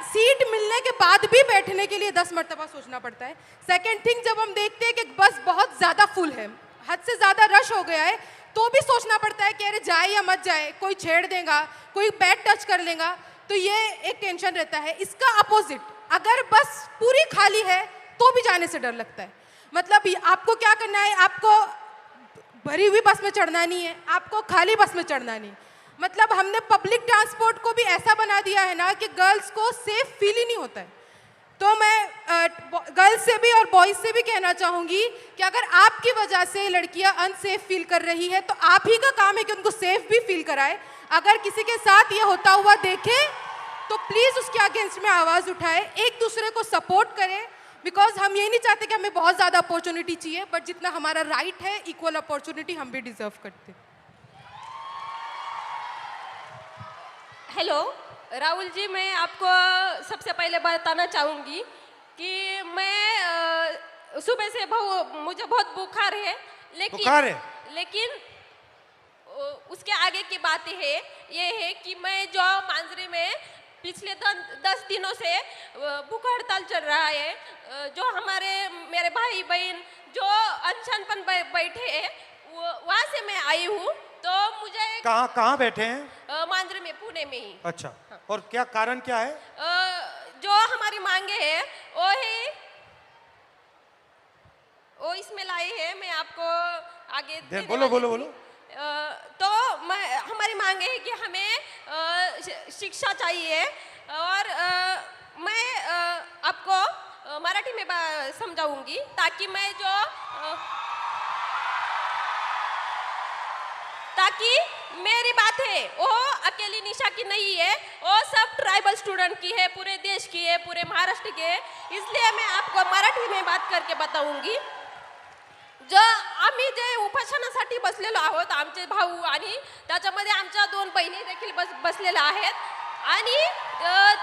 सीट मिलने के बाद भी बैठने के लिए 10 मरतबा सोचना पड़ता है। सेकंड थिंग, जब हम देखते हैं कि बस बहुत ज़्यादा फुल है, हद से ज़्यादा रश हो गया है, तो भी सोचना पड़ता है कि अरे जाए या मत जाए, कोई छेड़ देगा, कोई बैग टच कर लेगा, तो ये एक टेंशन रहता है। इसका अपोजिट, अगर बस पूरी खाली है तो भी जाने से डर लगता है। मतलब आपको क्या करना है, आपको भरी हुई बस में चढ़ना नहीं है, आपको खाली बस में चढ़ना नहीं। मतलब हमने पब्लिक ट्रांसपोर्ट को भी ऐसा बना दिया है ना कि गर्ल्स को सेफ फील ही नहीं होता है। तो मैं गर्ल्स से भी और बॉयज़ से भी कहना चाहूँगी कि अगर आपकी वजह से लड़कियाँ अनसेफ फील कर रही है तो आप ही का काम है कि उनको सेफ भी फील कराए। अगर किसी के साथ ये होता हुआ देखे तो प्लीज़ उसके अगेंस्ट में आवाज़ उठाए, एक दूसरे को सपोर्ट करें, बिकॉज हम ये नहीं चाहते कि हमें बहुत ज़्यादा अपॉर्चुनिटी चाहिए, बट जितना हमारा राइट है इक्वल अपॉर्चुनिटी हम भी डिजर्व करते हैं। हेलो राहुल जी, मैं आपको सबसे पहले बताना चाहूँगी कि मैं सुबह से मुझे बहुत बुखार है, लेकिन उसके आगे की बात ये है कि मैं जो मांजरी में पिछले 10 दिनों से भूख हड़ताल चल रहा है। जो मेरे भाई बहन जो अनशन पर बैठे हैं, वहाँ से मैं आई हूँ। तो मुझे कहाँ बैठे हैं? मांजरे में, पुणे में ही। अच्छा, और क्या कारण क्या है? जो हमारी मांगे हैं वो इसमें लाई है, मैं आपको आगे बोलो। तो हमारी मांगे है कि हमें शिक्षा चाहिए, और मैं आपको मराठी में समझाऊंगी ताकि ताकि मेरी बात है वो अकेली निशा की नहीं है, वो सब ट्राइबल स्टूडेंट की है, पूरे देश की है, पूरे महाराष्ट्र की है। इसलिए मैं आपको मराठी में बात करके बताऊंगी। जो आम्ही जे उपोषणासाठी बसलेलो आहोत, आमचे भाऊ आणि त्याच्यामध्ये आमच्या 2 बहिणी देखील बसलेल्या आहेत, आणि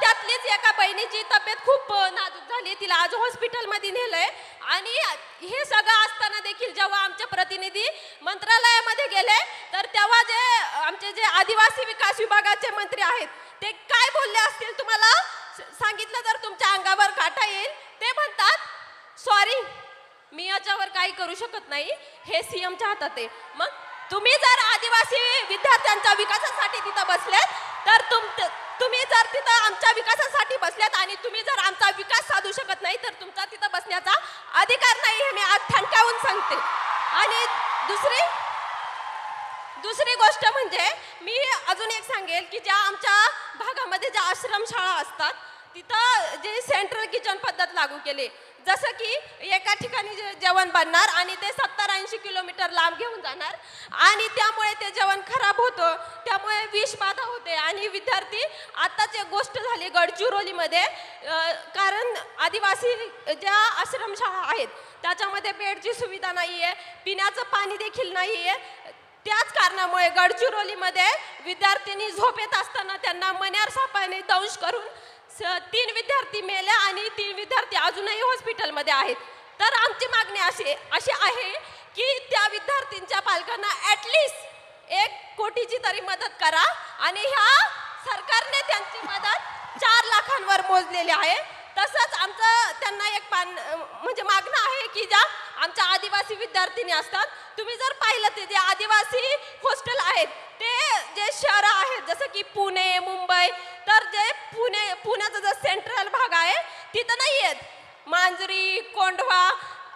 त्यातलीच एका बहिणीची तब्येत खूप नाजूक झाली, तिला आज हॉस्पिटलमध्ये नेलंय। आणि हे सगळं असताना देखील जेव्हा आमचे प्रतिनिधी मंत्रालयामध्ये गेले, तर तेव्हा आमचे आदिवासी विकास विभागाचे मंत्री आहेत ते काय बोलले असतील तुम्हाला सांगितलं तर तुमच्या अंगावर काटा येईल। ते म्हणतात सॉरी, मी याच्यावर काही करू शकत नाही, हे सीएमच्या हातात आहे। मग तुम्ही जर आदिवासी विद्यार्थ्यांच्या विकासासाठी तिथं बसलेत, तर तुम्ही जर तिथं आमच्या विकासासाठी बसलेत आणि तुम्ही जर आमचा विकास साधू शकत नाही, तर तुमचा तिथं बसण्याचा अधिकार नाही, हे मी आज ठणकावून सांगते। आणि दुसरी गोष्ट म्हणजे मी अजून एक सांगेल की ज्या आमच्या भागामध्ये ज्या आश्रमशाळा असतात, तिथं जे सेंट्रल किचन पद्धत लागू केली, जसं की एका ठिकाणी जेवण बनणार आणि ते 70-80 किलोमीटर लांब घेऊन जाणार, आणि त्यामुळे ते जेवण खराब होतं, त्यामुळे विषबाधा होते। आणि विद्यार्थी, आताच एक गोष्ट झाली गडचिरोलीमध्ये, कारण आदिवासी ज्या आश्रमशाळा आहेत त्याच्यामध्ये बेडची सुविधा नाही आहे, पिण्याचं पाणी देखील नाही आहे। त्याच कारणामुळे गडचिरोलीमध्ये विद्यार्थ्यांनी झोपेत असताना त्यांना मण्यार सापाने दंश करून 3 विद्यार्थी मेले आणि 3 विद्यार्थी अजूनही हॉस्पिटलमध्ये आहेत। तर आमची मागणी अशी आहे की त्या विद्यार्थ्यांच्या पालकांना ॲटलिस्ट 1 कोटीची तरी मदत करा, आणि ह्या सरकारने त्यांची मदत 4 लाखांवर मोजलेली आहे। तसंच आमचं त्यांना एक म्हणजे मागणं आहे की ज्या आमच्या आदिवासी विद्यार्थिनी असतात, तुम्ही जर पाहिलं ते जे आदिवासी हॉस्टेल आहेत ते जे शहरं आहेत जसं की पुणे, मुंबई, तर जे पुण्याचा जो सेंट्रल भाग आहे तिथं नाही आहेत, मांजरी, कोंढवा,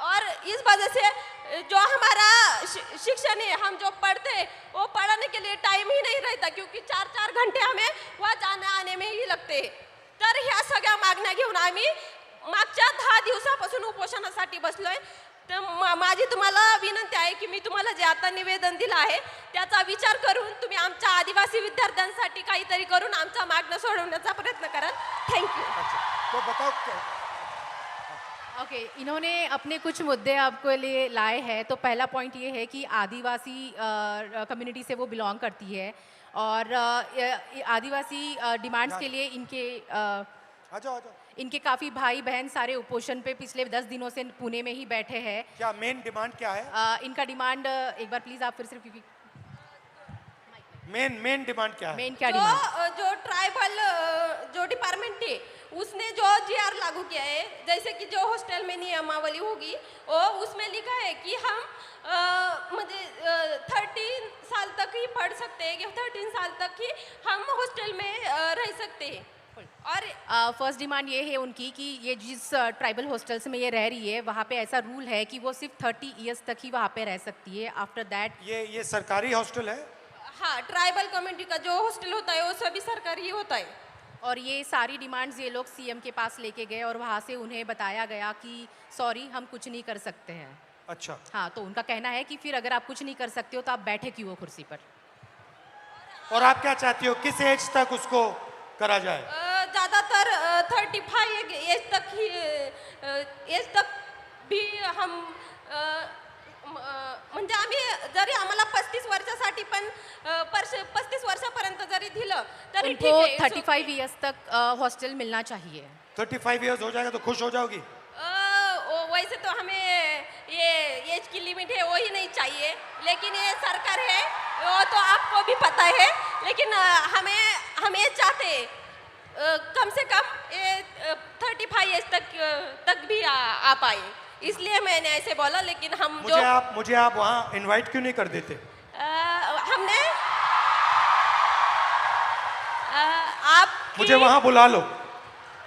और इस वजह से जो हमारा शिक्षण है, हम जो पढ़ते हैं वो पढ़ने के लिए टाइम ही नहीं रहता, क्योंकि 4-4 घंटे हमें वहाँ जाने आने में ही लगते हैं। तर ह्या सगळ्या मागण्या घेऊन आम्ही मागच्या 10 दिवसापासून उपोषणासाठी बसलोय। तर माझी तुम्हाला विनंती आहे की मी तुम्हाला जे आता निवेदन दिलं आहे त्याचा विचार करून तुम्ही आमच्या आदिवासी विद्यार्थ्यांसाठी काहीतरी करून आमचा मागणं सोडवण्याचा प्रयत्न करा। थँक्यू। तो बताओ ओके, इन्होंने अपने कुछ मुद्दे आपके लिए लाए हैं। तो पहला पॉइंट ये है कि आदिवासी कम्युनिटी से वो बिलोंग करती है, और आदिवासी डिमांड्स के लिए इनके काफ़ी भाई बहन सारे उपोषण पे पिछले 10 दिनों से पुणे में ही बैठे हैं। क्या मेन डिमांड क्या है? इनका डिमांड एक बार प्लीज़ आप फिर से, क्योंकि मेन डिमांड क्या है? मेन क्या डिमांड? जो ट्राइबल जो डिपार्टमेंट है उसने जो GR लागू किया है, जैसे कि जो हॉस्टल में नियमावली होगी वो उसमें लिखा है कि हम मुझे 13 साल तक ही पढ़ सकते हैं, कि 13 साल तक ही हम हॉस्टल में रह सकते हैं। और फर्स्ट डिमांड ये है उनकी कि ये जिस ट्राइबल हॉस्टल्स में ये रह रही है वहाँ पे ऐसा रूल है कि वो सिर्फ 30 ईयर्स तक ही वहाँ पे रह सकती है। आफ्टर दैट ये सरकारी हॉस्टल है? हाँ, ट्राइबल कम्युनिटी का जो हॉस्टल होता है वो सभी सरकारी होता है। और ये सारी डिमांड्स ये लोग सीएम के पास लेके गए और वहाँ से उन्हें बताया गया कि सॉरी हम कुछ नहीं कर सकते हैं। अच्छा। हाँ, तो उनका कहना है कि फिर अगर आप कुछ नहीं कर सकते हो तो आप बैठे क्यों हो कुर्सी पर। और आप क्या चाहती हो, किस एज तक उसको करा जाए? ज़्यादातर 35 एज तक भी हम म्हणजे आम्ही जरी आम्हाला 35 वर्षासाठी पण 35 वर्षापर्यंत जरी दिलं तरी ठीक है। 35 इयर्स तक हॉस्टल मिलना चाहिए। 35 इयर्स हो जाएगा तो खुश हो जाओगी? वैसे तो हमें ये एज की लिमिट है वो ही नहीं चाहिए, लेकिन ये सरकार है वो तो आपको भी पता है, लेकिन हम ये चाहते हैं कम से कम 35 एज तक भी आ पाए, इसलिए मैंने ऐसे बोला। लेकिन हम मुझे आप वहाँ इनवाइट क्यों नहीं कर देते? हमने आप मुझे वहाँ बुला लो,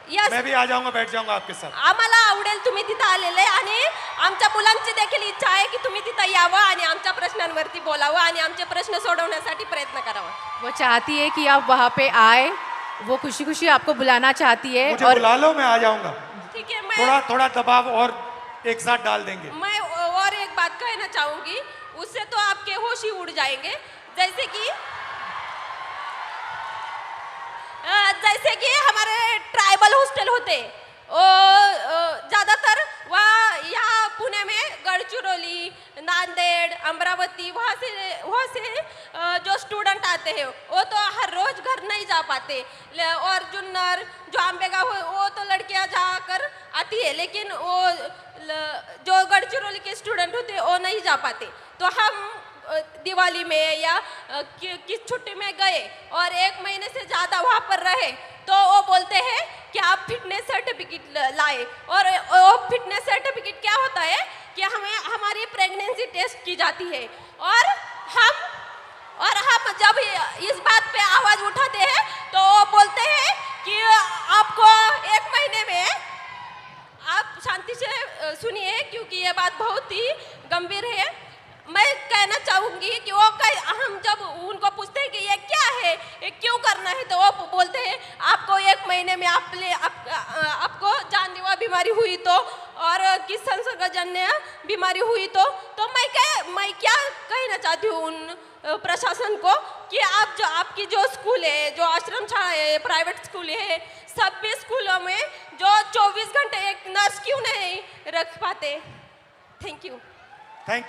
Yes. मैं भी आ जाऊंगा, बैठ जाऊंगा आपके साथ. आम्हाला आवडेल तुम्ही तिथं आलेले आणि आमच्या मुलांची देखील इच्छा आहे की तुम्ही तिथं यावं आणि आमच्या प्रश्नांवरती बोलावं आणि आमचे प्रश्न सोडवण्यासाठी प्रयत्न करावा. वो चाहती है कि आप वहाँ पे आए, वो खुशी खुशी आपको बुलाना चाहती है. मुझे बुला लो, मैं आ जाऊंगा. ठीक है, मैं थोड़ा दबाव और एक साथ डाल देंगे. मैं और एक बात कहना चाहूंगी, उससे तो आपके होश ही उड़ जाएंगे. जैसे कि हमारे ट्राइबल हॉस्टल होते, ज़्यादातर वहाँ यहाँ पुणे में गढ़चिरौली, नांदेड़, अमरावती, वहाँ से जो स्टूडेंट आते हैं वो तो हर रोज़ घर नहीं जा पाते. और जुन्नर, जो आंबेगांव, वो तो लड़कियाँ जाकर आती है, लेकिन वो जो गढ़चिरौली के स्टूडेंट होते वो नहीं जा पाते. तो हम दिवाली में या किस छुट्टी में गए और 1 महीने से ज़्यादा वहाँ पर रहे, तो वो बोलते हैं कि आप फिटनेस सर्टिफिकेट लाए. और वो फिटनेस सर्टिफिकेट क्या होता है कि हमारी प्रेगनेंसी टेस्ट की जाती है. और हम जब इस बात पे आवाज़ उठाते हैं तो वो बोलते हैं कि आपको 1 महीने में, आप शांति से सुनिए क्योंकि ये बात बहुत ही गंभीर है. मैं कहना चाहूँगी कि हम जब उनको पूछते हैं कि ये क्या है, ये क्यों करना है, तो वो बोलते हैं आपको 1 महीने में आपको जानलेवा बीमारी हुई तो, और किस संसर्गजन्य बीमारी हुई तो मैं क्या कहना चाहती हूँ उन प्रशासन को कि आपकी जो स्कूल है, जो आश्रम शाला है, प्राइवेट स्कूल है, सभी स्कूलों में जो 24 घंटे एक नर्स क्यों नहीं रख पाते. थैंक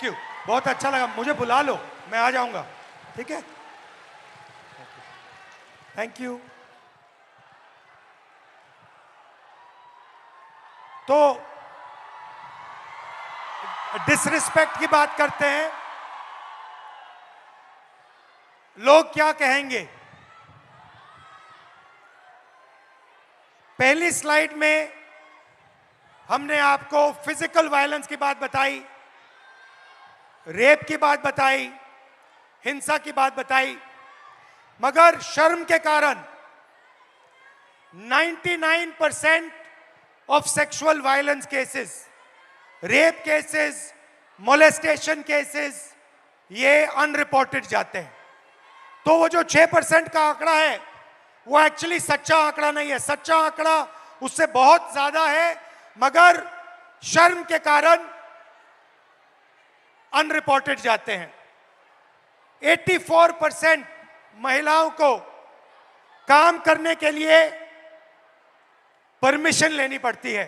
यू, बहुत अच्छा लगा. मुझे बुला लो, मैं आ जाऊंगा. ठीक है, थैंक यू. तो डिसरिस्पेक्ट की बात करते हैं. लोग क्या कहेंगे? पहली स्लाइड में हमने आपको फिजिकल वायलेंस की बात बताई, रेप की बात बताई, हिंसा की बात बताई, मगर शर्म के कारण 99% of sexual violence cases, rape cases, molestation cases, ये अनरिपोर्टेड जाते हैं. तो वो जो 6% का आंकड़ा है वो एक्चुअली सच्चा आंकड़ा नहीं है. सच्चा आंकड़ा उससे बहुत ज्यादा है, मगर शर्म के कारण अनरिपोर्टेड जाते हैं. 84% महिलाओं को काम करने के लिए परमिशन लेनी पड़ती है.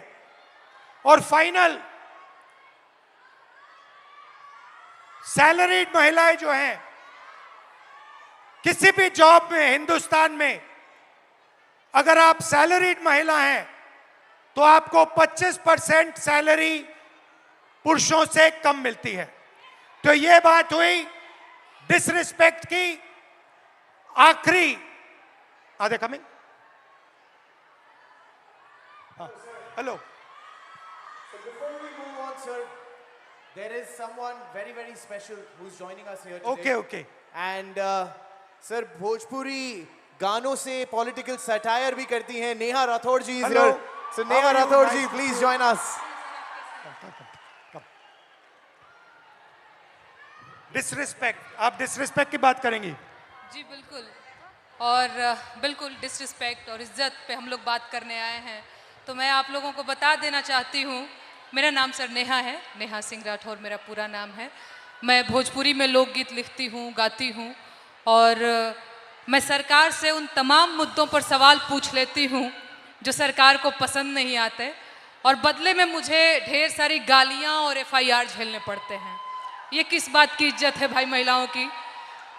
और फाइनल सैलरीड महिलाएं जो हैं, किसी भी जॉब में हिंदुस्तान में अगर आप सैलरीड महिला हैं तो आपको 25% सैलरी पुरुषों से कम मिलती है. तो ये बात हुई डिसरिस्पेक्ट की. आखिरी, are they coming? Hello. Before we move on, sir, there is someone very, very special who's joining us here today. Okay, okay. And sir, Bhojpuri गानों से पॉलिटिकल सटायर भी करती हैं. नेहा राठौड़ जी is here. So Neha Rathod ji, please join us. Disrespect, आप disrespect की बात करेंगी? जी बिल्कुल, और बिल्कुल डिसरिस्पेक्ट और इज्जत पे हम लोग बात करने आए हैं. तो मैं आप लोगों को बता देना चाहती हूँ, मेरा नाम सर नेहा है, नेहा सिंह राठौर मेरा पूरा नाम है. मैं भोजपुरी में लोकगीत लिखती हूँ, गाती हूँ, और मैं सरकार से उन तमाम मुद्दों पर सवाल पूछ लेती हूँ जो सरकार को पसंद नहीं आते, और बदले में मुझे ढेर सारी गालियाँ और FIR झेलने पड़ते हैं. ये किस बात की इज्जत है भाई महिलाओं की?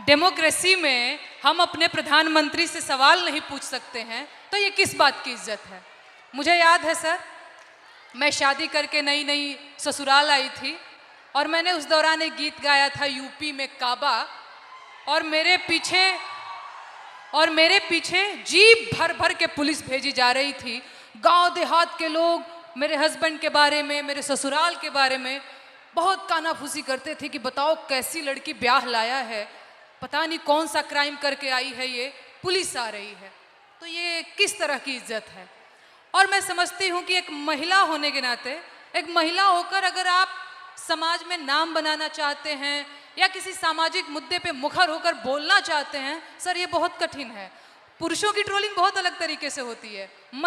डेमोक्रेसी में हम अपने प्रधानमंत्री से सवाल नहीं पूछ सकते हैं, तो ये किस बात की इज्जत है? मुझे याद है सर, मैं शादी करके नई नई ससुराल आई थी, और मैंने उस दौरान एक गीत गाया था यूपी में काबा, और मेरे पीछे और मेरे पीछे जीप भर भर के पुलिस भेजी जा रही थी। गांव देहात के लोग मेरे हस्बैंड के बारे में, मेरे ससुराल के बारे में बहुत कानाफूसी करते थे कि बताओ कैसी लड़की ब्याह लाया है, पता नहीं कौन सा क्राइम करके आई है, ये पुलिस आ रही है। तो ये किस तरह की इज्जत है। और मैं समझती हूँ कि एक महिला होने के नाते, एक महिला होकर अगर आप समाज में नाम बनाना चाहते हैं या किसी सामाजिक मुद्दे पे मुखर होकर बोलना चाहते हैं, सर ये बहुत कठिन है। पुरुषों की ट्रोलिंग बहुत अलग तरीके से होती है।